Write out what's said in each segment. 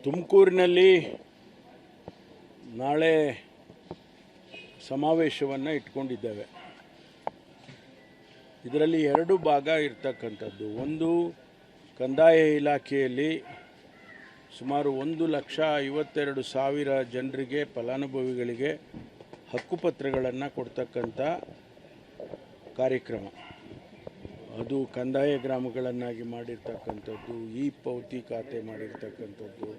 ತುಮಕೂರಿನಲ್ಲಿ ನಾಳೆ ಸಮಾವೇಶವನ್ನು ಇಟ್ಕೊಂಡಿದ್ದೇವೆ. ಇದರಲ್ಲಿ ಎರಡು ಭಾಗ ಇರ್ತಕ್ಕಂಥದ್ದು. ಒಂದು, ಕಂದಾಯ ಇಲಾಖೆಯಲ್ಲಿ ಸುಮಾರು 1,52,000 ಜನರಿಗೆ, ಫಲಾನುಭವಿಗಳಿಗೆ ಹಕ್ಕುಪತ್ರಗಳನ್ನು ಕೊಡ್ತಕ್ಕಂಥ ಕಾರ್ಯಕ್ರಮ. ಅದು ಕಂದಾಯ ಗ್ರಾಮಗಳನ್ನಾಗಿ ಮಾಡಿರ್ತಕ್ಕಂಥದ್ದು, ಈ ಪೌತಿ ಖಾತೆ ಮಾಡಿರ್ತಕ್ಕಂಥದ್ದು,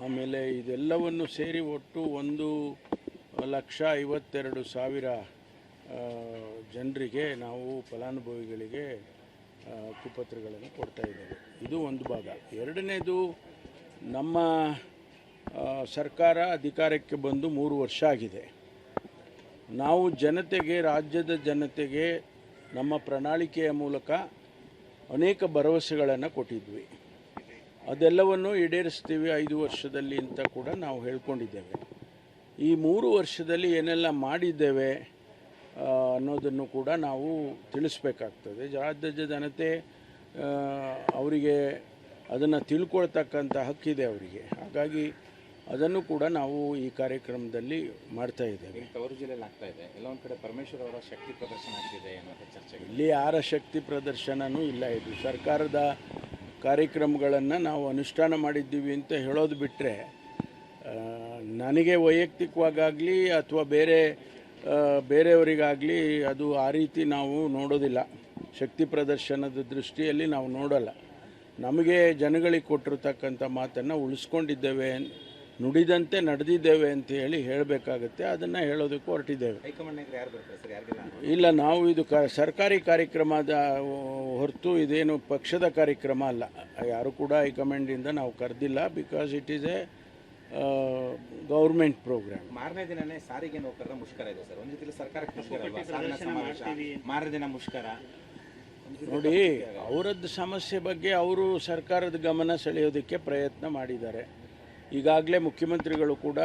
ಆಮೇಲೆ ಇದೆಲ್ಲವನ್ನು ಸೇರಿ ಒಟ್ಟು 1,52,000 ಜನರಿಗೆ ನಾವು ಫಲಾನುಭವಿಗಳಿಗೆ ಹಕ್ಕುಪತ್ರಗಳನ್ನು ಕೊಡ್ತಾ ಇದ್ದೇವೆ. ಇದು ಒಂದು ಭಾಗ. ಎರಡನೇದು, ನಮ್ಮ ಸರ್ಕಾರ ಅಧಿಕಾರಕ್ಕೆ ಬಂದು 3 ವರ್ಷ ಆಗಿದೆ. ನಾವು ಜನತೆಗೆ, ರಾಜ್ಯದ ಜನತೆಗೆ ನಮ್ಮ ಪ್ರಣಾಳಿಕೆಯ ಮೂಲಕ ಅನೇಕ ಭರವಸೆಗಳನ್ನು ಕೊಟ್ಟಿದ್ವಿ. ಅದೆಲ್ಲವನ್ನು ಈಡೇರಿಸ್ತೀವಿ 5 ವರ್ಷದಲ್ಲಿ ಅಂತ ಕೂಡ ನಾವು ಹೇಳ್ಕೊಂಡಿದ್ದೇವೆ. ಈ 3 ವರ್ಷದಲ್ಲಿ ಏನೆಲ್ಲ ಮಾಡಿದ್ದೇವೆ ಅನ್ನೋದನ್ನು ಕೂಡ ನಾವು ತಿಳಿಸ್ಬೇಕಾಗ್ತದೆ. ರಾಜ್ಯದ ಜನತೆ ಅವರಿಗೆ ಅದನ್ನು ತಿಳ್ಕೊಳ್ತಕ್ಕಂಥ ಹಕ್ಕಿದೆ ಅವರಿಗೆ. ಹಾಗಾಗಿ ಅದನ್ನು ಕೂಡ ನಾವು ಈ ಕಾರ್ಯಕ್ರಮದಲ್ಲಿ ಮಾಡ್ತಾ ಇದ್ದೇವೆ. ತವರು ಜಿಲ್ಲೆಯಲ್ಲಿ ಆಗ್ತಾ ಇದೆ, ಎಲ್ಲ ಒಂದು ಕಡೆ ಪರಮೇಶ್ವರ್ ಅವರ ಶಕ್ತಿ ಪ್ರದರ್ಶನ ಆಗ್ತಿದೆ ಅನ್ನೋ ಚರ್ಚೆ. ಇಲ್ಲಿ ಯಾರ ಶಕ್ತಿ ಪ್ರದರ್ಶನವೂ ಇಲ್ಲ. ಇದು ಸರ್ಕಾರದ ಕಾರ್ಯಕ್ರಮಗಳನ್ನು ನಾವು ಅನುಷ್ಠಾನ ಮಾಡಿದ್ದೀವಿ ಅಂತ ಹೇಳೋದು ಬಿಟ್ಟರೆ, ನನಗೆ ವೈಯಕ್ತಿಕವಾಗಲಿ ಅಥವಾ ಬೇರೆಯವರಿಗಾಗಲಿ ಅದು ಆ ರೀತಿ ನಾವು ನೋಡೋದಿಲ್ಲ. ಶಕ್ತಿ ಪ್ರದರ್ಶನದ ದೃಷ್ಟಿಯಲ್ಲಿ ನಾವು ನೋಡೋಲ್ಲ. ನಮಗೆ ಜನಗಳಿಗೆ ಕೊಟ್ಟಿರ್ತಕ್ಕಂಥ ಮಾತನ್ನು ಉಳಿಸ್ಕೊಂಡಿದ್ದೇವೆ, ನುಡಿದಂತೆ ನಡೆದಿದ್ದೇವೆ ಅಂತ ಹೇಳಬೇಕಾಗತ್ತೆ. ಅದನ್ನು ಹೇಳೋದಕ್ಕೂ ಹೊರಟಿದ್ದೇವೆ. ಇಲ್ಲ, ನಾವು ಇದು ಸರ್ಕಾರಿ ಕಾರ್ಯಕ್ರಮದ ಹೊರತು ಇದೇನು ಪಕ್ಷದ ಕಾರ್ಯಕ್ರಮ ಅಲ್ಲ. ಯಾರು ಕೂಡ ಹೈಕಮಾಂಡಿಂದ ನಾವು ಕರೆದಿಲ್ಲ. Because it is a government program. ಮಾರನೇ ದಿನನೇ ಸಾರಿಗೆ ನೌಕರರ ಮುಷ್ಕರ ಇದೆ ಸರ್. ಒಂದು ರೀತಿಯಲ್ಲಿ ಸರ್ಕಾರಕ್ಕೆ ಮಾರನೇ ದಿನ ಮುಷ್ಕರ ನೋಡಿ, ಅವರದ್ದು ಸಮಸ್ಯೆ ಬಗ್ಗೆ ಅವರು ಸರ್ಕಾರದ ಗಮನ ಸೆಳೆಯೋದಕ್ಕೆ ಪ್ರಯತ್ನ ಮಾಡಿದ್ದಾರೆ. ಈಗಾಗಲೇ ಮುಖ್ಯಮಂತ್ರಿಗಳು ಕೂಡ,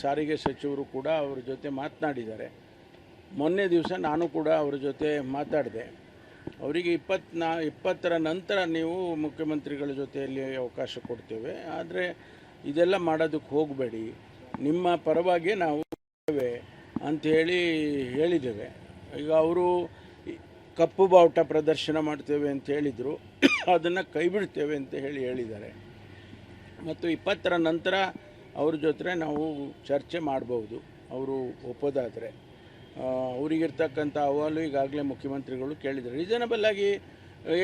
ಸಾರಿಗೆ ಸಚಿವರು ಕೂಡ ಅವ್ರ ಜೊತೆ ಮಾತನಾಡಿದ್ದಾರೆ. ಮೊನ್ನೆ ದಿವಸ ನಾನು ಕೂಡ ಅವ್ರ ಜೊತೆ ಮಾತಾಡಿದೆ. ಅವರಿಗೆ 20ರ ನಂತರ ನೀವು ಮುಖ್ಯಮಂತ್ರಿಗಳ ಜೊತೆಯಲ್ಲಿ ಅವಕಾಶ ಕೊಡ್ತೇವೆ, ಆದರೆ ಇದೆಲ್ಲ ಮಾಡೋದಕ್ಕೆ ಹೋಗಬೇಡಿ, ನಿಮ್ಮ ಪರವಾಗಿ ನಾವು ಅಂಥೇಳಿ ಹೇಳಿದ್ದೇವೆ. ಈಗ ಅವರು ಕಪ್ಪು ಬಾವುಟ ಪ್ರದರ್ಶನ ಮಾಡ್ತೇವೆ ಅಂತ ಹೇಳಿದರು, ಅದನ್ನು ಕೈ ಬಿಡ್ತೇವೆ ಅಂತ ಹೇಳಿದ್ದಾರೆ. ಮತ್ತು 20ರ ನಂತರ ಅವ್ರ ಜೊತೆ ನಾವು ಚರ್ಚೆ ಮಾಡ್ಬೋದು, ಅವರು ಒಪ್ಪೋದಾದರೆ. ಅವರಿಗಿರ್ತಕ್ಕಂಥ ಅಹವಾಲು ಈಗಾಗಲೇ ಮುಖ್ಯಮಂತ್ರಿಗಳು ಕೇಳಿದ್ದಾರೆ. ರೀಸನಬಲ್ ಆಗಿ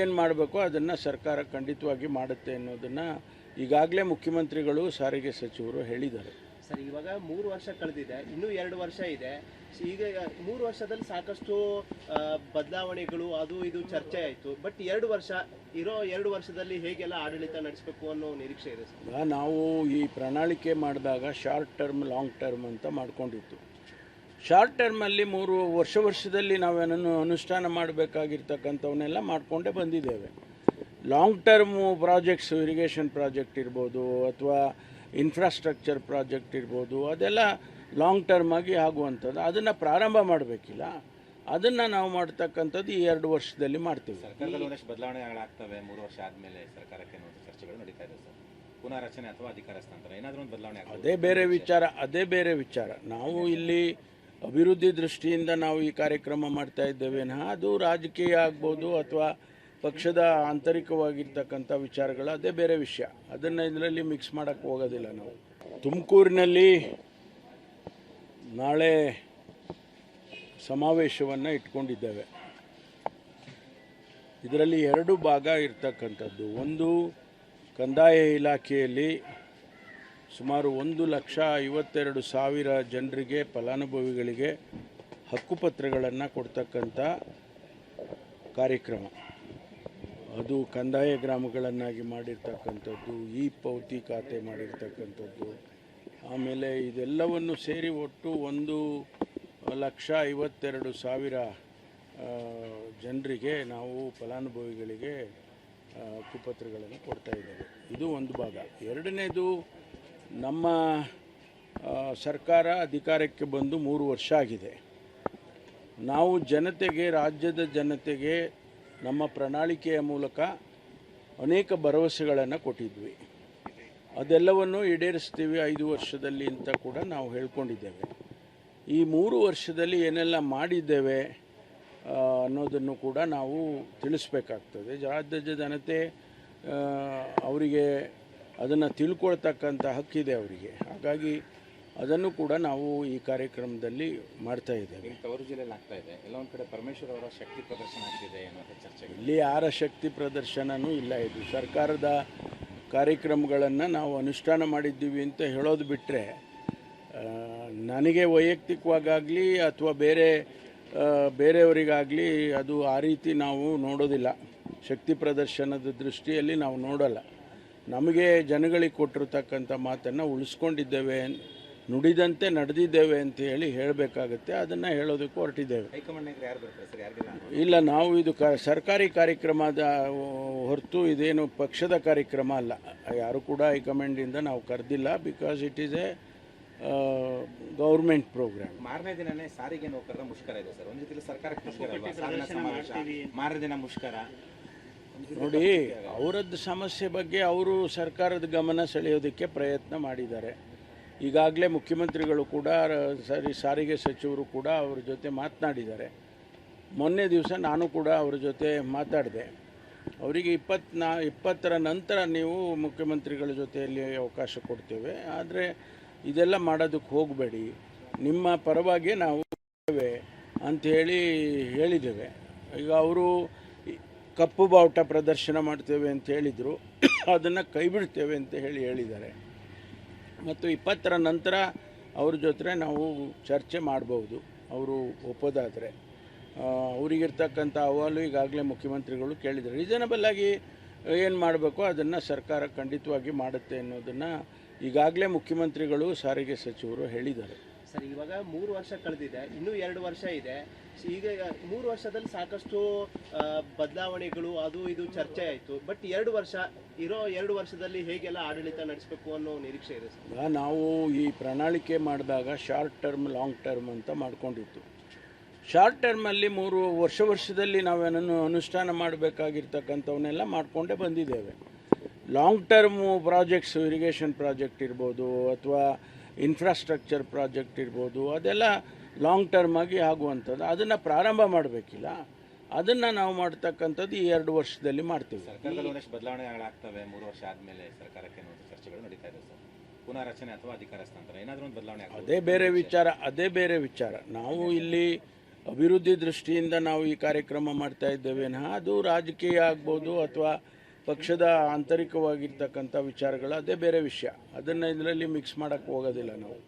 ಏನು ಮಾಡಬೇಕು ಅದನ್ನು ಸರ್ಕಾರ ಖಂಡಿತವಾಗಿ ಮಾಡುತ್ತೆ ಅನ್ನೋದನ್ನು ಈಗಾಗಲೇ ಮುಖ್ಯಮಂತ್ರಿಗಳು, ಸಾರಿಗೆ ಸಚಿವರು ಹೇಳಿದ್ದಾರೆ. ಸರ್, ಇವಾಗ 3 ವರ್ಷ ಕಳೆದಿದೆ, ಇನ್ನೂ 2 ವರ್ಷ ಇದೆ. ಈಗ 3 ವರ್ಷದಲ್ಲಿ ಸಾಕಷ್ಟು ಬದಲಾವಣೆಗಳು ಅದು ಇದು ಚರ್ಚೆ ಆಯಿತು. ಬಟ್ 2 ವರ್ಷ ಇರೋ 2 ವರ್ಷದಲ್ಲಿ ಹೇಗೆಲ್ಲ ಆಡಳಿತ ನಡೆಸಬೇಕು ಅನ್ನೋ ನಿರೀಕ್ಷೆ ಇದೆ ಸರ್. ನಾವು ಈ ಪ್ರಣಾಳಿಕೆ ಮಾಡಿದಾಗ ಶಾರ್ಟ್ ಟರ್ಮ್, ಲಾಂಗ್ ಟರ್ಮ್ ಅಂತ ಮಾಡ್ಕೊಂಡಿತ್ತು. ಶಾರ್ಟ್ ಟರ್ಮಲ್ಲಿ 3 ವರ್ಷದಲ್ಲಿ ನಾವೇನನ್ನು ಅನುಷ್ಠಾನ ಮಾಡಬೇಕಾಗಿರ್ತಕ್ಕಂಥವನ್ನೆಲ್ಲ ಮಾಡಿಕೊಂಡೇ ಬಂದಿದ್ದೇವೆ. Long term projects, irrigation project ಇರ್ಬೋದು ಅಥವಾ ಇನ್ಫ್ರಾಸ್ಟ್ರಕ್ಚರ್ ಪ್ರಾಜೆಕ್ಟ್ ಇರ್ಬೋದು, ಅದೆಲ್ಲ ಲಾಂಗ್ ಟರ್ಮ್ ಆಗಿ ಆಗುವಂಥದ್ದು. ಅದನ್ನು ಪ್ರಾರಂಭ ಮಾಡಬೇಕಿಲ್ಲ, ಅದನ್ನು ನಾವು ಮಾಡ್ತಕ್ಕಂಥದ್ದು ಈ 2 ವರ್ಷದಲ್ಲಿ ಮಾಡ್ತೀವಿ. ಸರ್ಕಾರದಲ್ಲಿ ಒಂದಷ್ಟು ಬದಲಾವಣೆಗಳಾಗ್ತವೆ 3 ವರ್ಷ ಆದಮೇಲೆ ಸರ್ಕಾರಕ್ಕೆ ಚರ್ಚೆಗಳು ನಡೀತಾ ಇದೆ ಸರ್. ಪುನರ್ರಚನೆ ಅಥವಾ ಅಧಿಕಾರ ಹಸ್ತಾಂತರ ಏನಾದರೂ ಒಂದು ಬದಲಾವಣೆ ಅದೇ ಬೇರೆ ವಿಚಾರ. ನಾವು ಇಲ್ಲಿ ಅಭಿವೃದ್ಧಿ ದೃಷ್ಟಿಯಿಂದ ನಾವು ಈ ಕಾರ್ಯಕ್ರಮ ಮಾಡ್ತಾ ಇದ್ದೇವೆ. ಅದು ರಾಜಕೀಯ ಆಗ್ಬೋದು ಅಥವಾ ಪಕ್ಷದ ಆಂತರಿಕವಾಗಿರ್ತಕ್ಕಂಥ ವಿಚಾರಗಳು, ಅದೇ ಬೇರೆ ವಿಷಯ. ಅದನ್ನು ಇದರಲ್ಲಿ ಮಿಕ್ಸ್ ಮಾಡೋಕ್ಕೆ ಹೋಗೋದಿಲ್ಲ ನಾವು. ತುಮಕೂರಿನಲ್ಲಿ ನಾಳೆ ಸಮಾವೇಶವನ್ನು ಇಟ್ಕೊಂಡಿದ್ದೇವೆ. ಇದರಲ್ಲಿ ಎರಡು ಭಾಗ ಇರ್ತಕ್ಕಂಥದ್ದು. ಒಂದು, ಕಂದಾಯ ಇಲಾಖೆಯಲ್ಲಿ ಸುಮಾರು 1,52,000 ಜನರಿಗೆ, ಫಲಾನುಭವಿಗಳಿಗೆ ಹಕ್ಕುಪತ್ರಗಳನ್ನು ಕೊಡ್ತಕ್ಕಂಥ ಕಾರ್ಯಕ್ರಮ. ಅದು ಕಂದಾಯ ಗ್ರಾಮಗಳನ್ನಾಗಿ ಮಾಡಿರ್ತಕ್ಕಂಥದ್ದು, ಈ ಪೌತಿ ಖಾತೆ ಮಾಡಿರ್ತಕ್ಕಂಥದ್ದು, ಆಮೇಲೆ ಇದೆಲ್ಲವನ್ನು ಸೇರಿ ಒಟ್ಟು 1,52,000 ಜನರಿಗೆ ನಾವು ಫಲಾನುಭವಿಗಳಿಗೆ ಹಕ್ಕುಪತ್ರಗಳನ್ನು ಕೊಡ್ತಾ ಇದ್ದೇವೆ. ಇದು ಒಂದು ಭಾಗ. ಎರಡನೇದು, ನಮ್ಮ ಸರ್ಕಾರ ಅಧಿಕಾರಕ್ಕೆ ಬಂದು 3 ವರ್ಷ ಆಗಿದೆ. ನಾವು ಜನತೆಗೆ, ರಾಜ್ಯದ ಜನತೆಗೆ ನಮ್ಮ ಪ್ರಣಾಳಿಕೆಯ ಮೂಲಕ ಅನೇಕ ಭರವಸೆಗಳನ್ನು ಕೊಟ್ಟಿದ್ವಿ. ಅದೆಲ್ಲವನ್ನು ಈಡೇರಿಸ್ತೀವಿ 5 ವರ್ಷದಲ್ಲಿ ಅಂತ ಕೂಡ ನಾವು ಹೇಳ್ಕೊಂಡಿದ್ದೇವೆ. ಈ 3 ವರ್ಷದಲ್ಲಿ ಏನೆಲ್ಲ ಮಾಡಿದ್ದೇವೆ ಅನ್ನೋದನ್ನು ಕೂಡ ನಾವು ತಿಳಿಸ್ಬೇಕಾಗ್ತದೆ. ರಾಜ್ಯದ ಜನತೆ ಅವರಿಗೆ ಅದನ್ನು ತಿಳ್ಕೊಳ್ತಕ್ಕಂಥ ಹಕ್ಕಿದೆ ಅವರಿಗೆ. ಹಾಗಾಗಿ ಅದನ್ನು ಕೂಡ ನಾವು ಈ ಕಾರ್ಯಕ್ರಮದಲ್ಲಿ ಮಾಡ್ತಾ ಇದ್ದೇವೆ. ಈಗ ತವರು ಜಿಲ್ಲೆಯಲ್ಲಿ ಆಗ್ತಾ ಇದೆ, ಎಲ್ಲ ಒಂದು ಕಡೆ ಪರಮೇಶ್ವರ್ ಅವರ ಶಕ್ತಿ ಪ್ರದರ್ಶನ ಆಗ್ತಿದೆ ಅನ್ನೋ ಚರ್ಚೆ. ಇಲ್ಲಿ ಯಾರ ಶಕ್ತಿ ಪ್ರದರ್ಶನವೂ ಇಲ್ಲ. ಇದು ಸರ್ಕಾರದ ಕಾರ್ಯಕ್ರಮಗಳನ್ನು ನಾವು ಅನುಷ್ಠಾನ ಮಾಡಿದ್ದೀವಿ ಅಂತ ಹೇಳೋದು ಬಿಟ್ಟರೆ, ನನಗೆ ವೈಯಕ್ತಿಕವಾಗಲಿ ಅಥವಾ ಬೇರೆಯವರಿಗಾಗಲಿ ಅದು ಆ ರೀತಿ ನಾವು ನೋಡೋದಿಲ್ಲ. ಶಕ್ತಿ ಪ್ರದರ್ಶನದ ದೃಷ್ಟಿಯಲ್ಲಿ ನಾವು ನೋಡಲ್ಲ. ನಮಗೆ ಜನಗಳಿಗೆ ಕೊಟ್ಟಿರ್ತಕ್ಕಂಥ ಮಾತನ್ನು ಉಳಿಸ್ಕೊಂಡಿದ್ದೇವೆ, ನುಡಿದಂತೆ ನಡೆದಿದ್ದೇವೆ ಅಂತ ಹೇಳಬೇಕಾಗತ್ತೆ. ಅದನ್ನು ಹೇಳೋದಕ್ಕೆ ಹೊರಟಿದ್ದೇವೆ. ಹೈಕಮಾಂಡ್ ಯಾರು ಬರ್ತಾರೆ ಸರ್? ಯಾರಿಗೆಲ್ಲ ಇಲ್ಲ, ನಾವು ಇದು ಸರ್ಕಾರಿ ಕಾರ್ಯಕ್ರಮದ ಹೊರತು ಇದೇನು ಪಕ್ಷದ ಕಾರ್ಯಕ್ರಮ ಅಲ್ಲ. ಯಾರು ಕೂಡ ಹೈಕಮಾಂಡಿಂದ ನಾವು ಕರೆದಿಲ್ಲ. Because it is a government program. ಮಾರನೇ ದಿನನೇ ಸಾರಿಗೆ ನೌಕರರ ಮುಷ್ಕರ ಇದೆ ಸರ್. ಒಂದು ರೀತಿಯಲ್ಲಿ ಸರ್ಕಾರಕ್ಕೆ ಮುಷ್ಕರ ಅಲ್ವಾ? ಸಾಧನ ಸಮಾವೇಶ, ಮಾರನೇ ದಿನ ಮುಷ್ಕರ. ನೋಡಿ, ಅವರದ್ದು ಸಮಸ್ಯೆ ಬಗ್ಗೆ ಅವರು ಸರ್ಕಾರದ ಗಮನ ಸೆಳೆಯೋದಕ್ಕೆ ಪ್ರಯತ್ನ ಮಾಡಿದ್ದಾರೆ. ಈಗಾಗಲೇ ಮುಖ್ಯಮಂತ್ರಿಗಳು ಕೂಡ ಸಾರಿಗೆ ಸಚಿವರು ಕೂಡ ಅವ್ರ ಜೊತೆ ಮಾತನಾಡಿದ್ದಾರೆ. ಮೊನ್ನೆ ದಿವಸ ನಾನು ಕೂಡ ಅವ್ರ ಜೊತೆ ಮಾತಾಡಿದೆ. ಅವರಿಗೆ 20ರ ನಂತರ ನೀವು ಮುಖ್ಯಮಂತ್ರಿಗಳ ಜೊತೆಯಲ್ಲಿ ಅವಕಾಶ ಕೊಡ್ತೇವೆ, ಆದರೆ ಇದೆಲ್ಲ ಮಾಡೋದಕ್ಕೆ ಹೋಗಬೇಡಿ, ನಿಮ್ಮ ಪರವಾಗಿ ನಾವು ಅಂಥೇಳಿ ಹೇಳಿದ್ದೇವೆ. ಈಗ ಅವರು ಕಪ್ಪು ಬಾವುಟ ಪ್ರದರ್ಶನ ಮಾಡ್ತೇವೆ ಅಂತ ಹೇಳಿದರು, ಅದನ್ನು ಕೈ ಬಿಡ್ತೇವೆ ಅಂತ ಹೇಳಿದ್ದಾರೆ. ಮತ್ತು 20ರ ನಂತರ ಅವ್ರ ಜೊತೆ ನಾವು ಚರ್ಚೆ ಮಾಡ್ಬೋದು, ಅವರು ಒಪ್ಪೋದಾದರೆ. ಅವರಿಗಿರ್ತಕ್ಕಂಥ ಅಹವಾಲು ಈಗಾಗಲೇ ಮುಖ್ಯಮಂತ್ರಿಗಳು ಕೇಳಿದ್ದಾರೆ. ರೀಸನಬಲ್ಲಾಗಿ ಏನು ಮಾಡಬೇಕೋ ಅದನ್ನು ಸರ್ಕಾರ ಖಂಡಿತವಾಗಿ ಮಾಡುತ್ತೆ ಅನ್ನೋದನ್ನು ಈಗಾಗಲೇ ಮುಖ್ಯಮಂತ್ರಿಗಳು ಸಾರಿಗೆ ಸಚಿವರು ಹೇಳಿದ್ದಾರೆ. ಸರ್, ಇವಾಗ 3 ವರ್ಷ ಕಳೆದಿದೆ, ಇನ್ನೂ 2 ವರ್ಷ ಇದೆ. ಈಗ 3 ವರ್ಷದಲ್ಲಿ ಸಾಕಷ್ಟು ಬದಲಾವಣೆಗಳು ಅದು ಇದು ಚರ್ಚೆ ಆಯಿತು. ಬಟ್ 2 ವರ್ಷದಲ್ಲಿ ಹೇಗೆಲ್ಲ ಆಡಳಿತ ನಡೆಸಬೇಕು ಅನ್ನೋ ನಿರೀಕ್ಷೆ ಇದೆ ಸರ್? ನಾವು ಈ ಪ್ರಣಾಳಿಕೆ ಮಾಡಿದಾಗ ಶಾರ್ಟ್ ಟರ್ಮ್, ಲಾಂಗ್ ಟರ್ಮ್ ಅಂತ ಮಾಡ್ಕೊಂಡಿತ್ತು. ಶಾರ್ಟ್ ಟರ್ಮಲ್ಲಿ 3 ವರ್ಷದಲ್ಲಿ ನಾವೇನನ್ನು ಅನುಷ್ಠಾನ ಮಾಡಬೇಕಾಗಿರ್ತಕ್ಕಂಥವನ್ನೆಲ್ಲ ಮಾಡಿಕೊಂಡೇ ಬಂದಿದ್ದೇವೆ. Long term projects, irrigation project ಇರ್ಬೋದು ಅಥವಾ ಇನ್ಫ್ರಾಸ್ಟ್ರಕ್ಚರ್ ಪ್ರಾಜೆಕ್ಟ್ ಇರ್ಬೋದು, ಅದೆಲ್ಲ ಲಾಂಗ್ ಟರ್ಮ್ ಆಗಿ ಆಗುವಂಥದ್ದು. ಅದನ್ನು ಪ್ರಾರಂಭ ಮಾಡಬೇಕಿಲ್ಲ, ಅದನ್ನು ನಾವು ಮಾಡ್ತಕ್ಕಂಥದ್ದು ಈ 2 ವರ್ಷದಲ್ಲಿ ಮಾಡ್ತೀವಿ. ಸರ್ಕಾರದಲ್ಲಿ ಒಂದಷ್ಟು ಬದಲಾವಣೆಗಳಾಗ್ತವೆ 3 ವರ್ಷ ಆದಮೇಲೆ ಸರ್ಕಾರಕ್ಕೆ ಚರ್ಚೆಗಳು ನಡೀತಾ ಇದೆ ಸರ್. ಪುನರ್ರಚನೆ ಅಥವಾ ಅಧಿಕಾರ ಹಸ್ತಾಂತರ ಏನಾದರೂ ಒಂದು ಬದಲಾವಣೆ ಅದೇ ಬೇರೆ ವಿಚಾರ. ನಾವು ಇಲ್ಲಿ ಅಭಿವೃದ್ಧಿ ದೃಷ್ಟಿಯಿಂದ ನಾವು ಈ ಕಾರ್ಯಕ್ರಮ ಮಾಡ್ತಾ ಇದ್ದೇವೆ. ಅದು ರಾಜಕೀಯ ಆಗ್ಬೋದು ಅಥವಾ ಪಕ್ಷದ ಆಂತರಿಕವಾಗಿರ್ತಕ್ಕಂಥ ವಿಚಾರಗಳು, ಅದೇ ಬೇರೆ ವಿಷಯ. ಅದನ್ನು ಇದರಲ್ಲಿ ಮಿಕ್ಸ್ ಮಾಡೋಕ್ಕೆ ಹೋಗೋದಿಲ್ಲ ನಾವು.